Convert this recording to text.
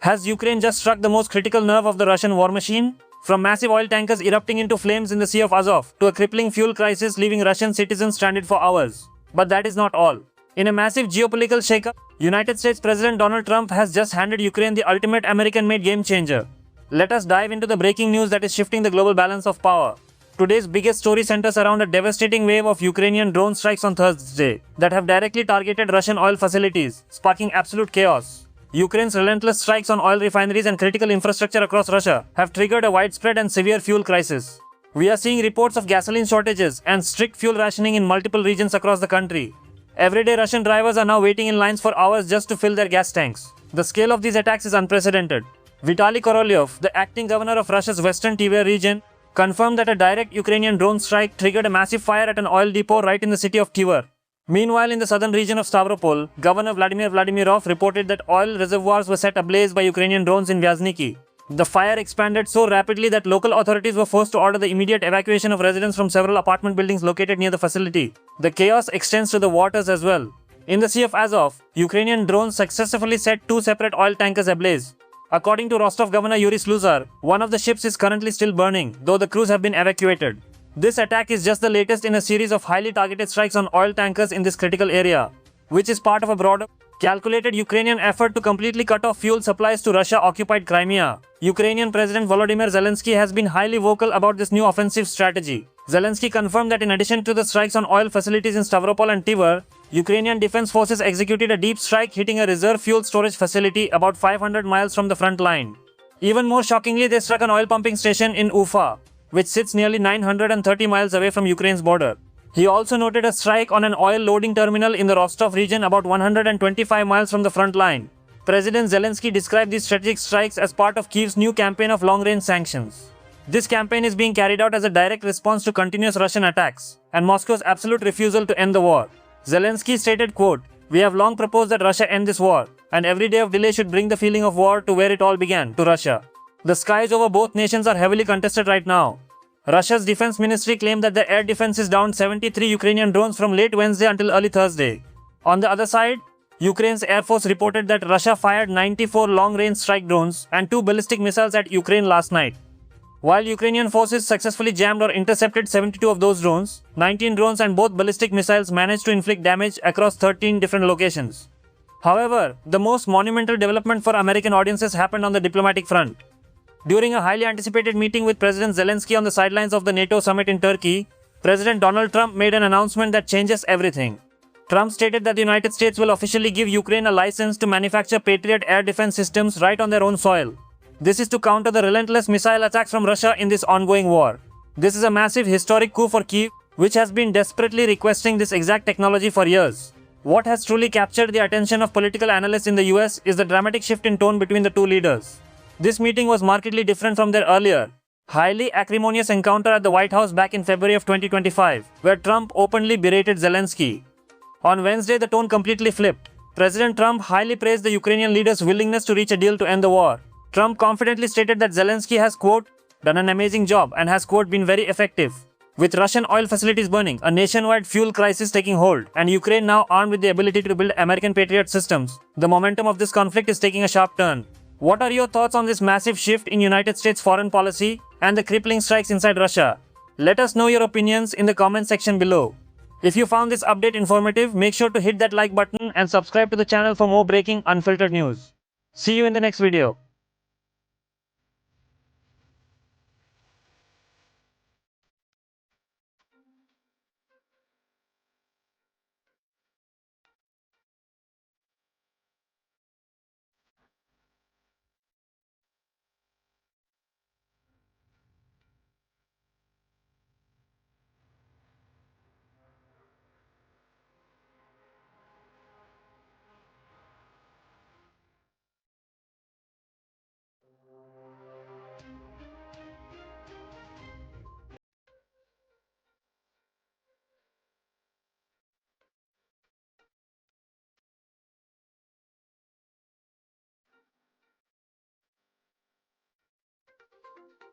Has Ukraine just struck the most critical nerve of the Russian war machine? From massive oil tankers erupting into flames in the Sea of Azov to a crippling fuel crisis leaving Russian citizens stranded for hours. But that is not all. In a massive geopolitical shakeup, United States President Donald Trump has just handed Ukraine the ultimate American-made game changer. Let us dive into the breaking news that is shifting the global balance of power. Today's biggest story centers around a devastating wave of Ukrainian drone strikes on Thursday that have directly targeted Russian oil facilities, sparking absolute chaos. Ukraine's relentless strikes on oil refineries and critical infrastructure across Russia have triggered a widespread and severe fuel crisis. We are seeing reports of gasoline shortages and strict fuel rationing in multiple regions across the country. Everyday Russian drivers are now waiting in lines for hours just to fill their gas tanks. The scale of these attacks is unprecedented. Vitaly Korolyov, the acting governor of Russia's western Tver region, confirmed that a direct Ukrainian drone strike triggered a massive fire at an oil depot right in the city of Tver. Meanwhile, in the southern region of Stavropol, Governor Volodymyr Vladimirov reported that oil reservoirs were set ablaze by Ukrainian drones in Vyazniki. The fire expanded so rapidly that local authorities were forced to order the immediate evacuation of residents from several apartment buildings located near the facility. The chaos extends to the waters as well. In the Sea of Azov, Ukrainian drones successfully set two separate oil tankers ablaze. According to Rostov Governor Yuri Sluzar, one of the ships is currently still burning, though the crews have been evacuated. This attack is just the latest in a series of highly targeted strikes on oil tankers in this critical area, which is part of a broader, calculated Ukrainian effort to completely cut off fuel supplies to Russia-occupied Crimea. Ukrainian President Volodymyr Zelenskyy has been highly vocal about this new offensive strategy. Zelenskyy confirmed that in addition to the strikes on oil facilities in Stavropol and Tver, Ukrainian defense forces executed a deep strike hitting a reserve fuel storage facility about 500 miles from the front line. Even more shockingly, they struck an oil pumping station in Ufa, which sits nearly 930 miles away from Ukraine's border. He also noted a strike on an oil loading terminal in the Rostov region about 125 miles from the front line. President Zelenskyy described these strategic strikes as part of Kyiv's new campaign of long-range sanctions. This campaign is being carried out as a direct response to continuous Russian attacks and Moscow's absolute refusal to end the war. Zelenskyy stated, quote, "We have long proposed that Russia end this war, and every day of delay should bring the feeling of war to where it all began, to Russia." The skies over both nations are heavily contested right now. Russia's defense ministry claimed that the air defenses downed 73 Ukrainian drones from late Wednesday until early Thursday. On the other side, Ukraine's Air Force reported that Russia fired 94 long-range strike drones and 2 ballistic missiles at Ukraine last night. While Ukrainian forces successfully jammed or intercepted 72 of those drones, 19 drones and both ballistic missiles managed to inflict damage across 13 different locations. However, the most monumental development for American audiences happened on the diplomatic front. During a highly anticipated meeting with President Zelenskyy on the sidelines of the NATO summit in Turkey, President Donald Trump made an announcement that changes everything. Trump stated that the United States will officially give Ukraine a license to manufacture Patriot air defense systems right on their own soil. This is to counter the relentless missile attacks from Russia in this ongoing war. This is a massive historic coup for Kyiv, which has been desperately requesting this exact technology for years. What has truly captured the attention of political analysts in the US is the dramatic shift in tone between the two leaders. This meeting was markedly different from their earlier, highly acrimonious encounter at the White House back in February of 2025, where Trump openly berated Zelenskyy. On Wednesday, the tone completely flipped. President Trump highly praised the Ukrainian leader's willingness to reach a deal to end the war. Trump confidently stated that Zelenskyy has, quote, "done an amazing job and has, quote, been very effective." With Russian oil facilities burning, a nationwide fuel crisis taking hold, and Ukraine now armed with the ability to build American Patriot systems, the momentum of this conflict is taking a sharp turn. What are your thoughts on this massive shift in United States foreign policy and the crippling strikes inside Russia? Let us know your opinions in the comment section below. If you found this update informative, make sure to hit that like button and subscribe to the channel for more breaking, unfiltered news. See you in the next video.